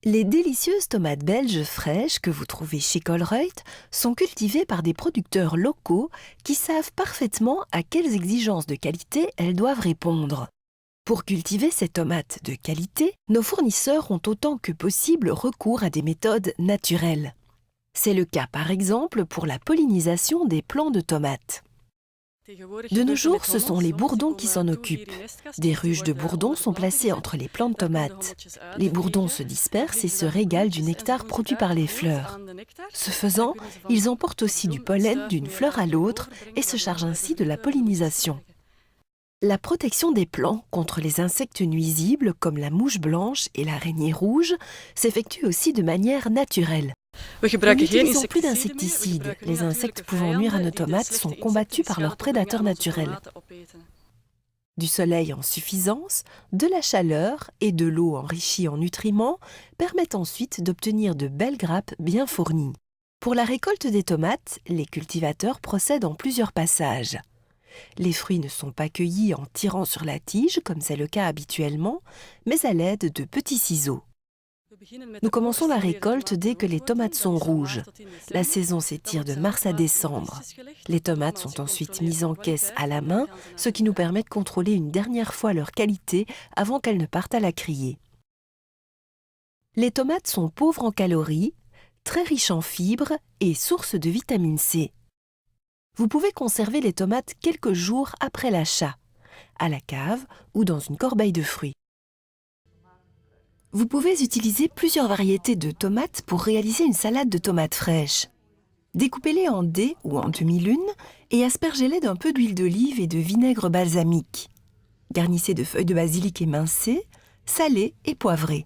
Les délicieuses tomates belges fraîches que vous trouvez chez Colruyt sont cultivées par des producteurs locaux qui savent parfaitement à quelles exigences de qualité elles doivent répondre. Pour cultiver ces tomates de qualité, nos fournisseurs ont autant que possible recours à des méthodes naturelles. C'est le cas par exemple pour la pollinisation des plants de tomates. De nos jours, ce sont les bourdons qui s'en occupent. Des ruches de bourdons sont placées entre les plants de tomates. Les bourdons se dispersent et se régalent du nectar produit par les fleurs. Ce faisant, ils emportent aussi du pollen d'une fleur à l'autre et se chargent ainsi de la pollinisation. La protection des plants contre les insectes nuisibles comme la mouche blanche et l'araignée rouge s'effectue aussi de manière naturelle. Nous n'utilisons plus d'insecticides. Les insectes pouvant nuire à nos tomates sont combattus par leurs prédateurs naturels. Du soleil en suffisance, de la chaleur et de l'eau enrichie en nutriments permettent ensuite d'obtenir de belles grappes bien fournies. Pour la récolte des tomates, les cultivateurs procèdent en plusieurs passages. Les fruits ne sont pas cueillis en tirant sur la tige, comme c'est le cas habituellement, mais à l'aide de petits ciseaux. Nous commençons la récolte dès que les tomates sont rouges. La saison s'étire de mars à décembre. Les tomates sont ensuite mises en caisse à la main, ce qui nous permet de contrôler une dernière fois leur qualité avant qu'elles ne partent à la criée. Les tomates sont pauvres en calories, très riches en fibres et source de vitamine C. Vous pouvez conserver les tomates quelques jours après l'achat, à la cave ou dans une corbeille de fruits. Vous pouvez utiliser plusieurs variétés de tomates pour réaliser une salade de tomates fraîches. Découpez-les en dés ou en demi-lunes et aspergez-les d'un peu d'huile d'olive et de vinaigre balsamique. Garnissez de feuilles de basilic émincées, salées et poivrées.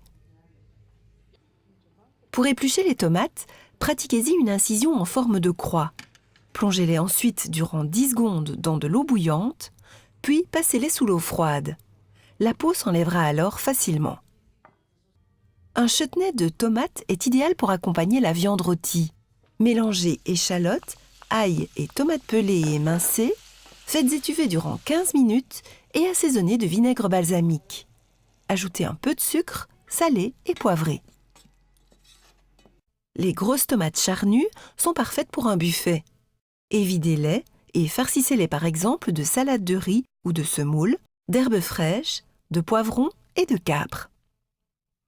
Pour éplucher les tomates, pratiquez-y une incision en forme de croix. Plongez-les ensuite durant 10 secondes dans de l'eau bouillante, puis passez-les sous l'eau froide. La peau s'enlèvera alors facilement. Un chutney de tomates est idéal pour accompagner la viande rôtie. Mélangez échalotes, ail et tomates pelées et émincées, faites étuver durant 15 minutes et assaisonnez de vinaigre balsamique. Ajoutez un peu de sucre, salé et poivré. Les grosses tomates charnues sont parfaites pour un buffet. Évidez-les et farcissez-les par exemple de salade de riz ou de semoule, d'herbes fraîches, de poivrons et de capres.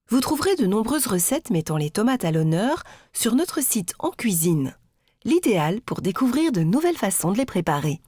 Vous trouverez de nombreuses recettes mettant les tomates à l'honneur sur notre site En Cuisine, l'idéal pour découvrir de nouvelles façons de les préparer.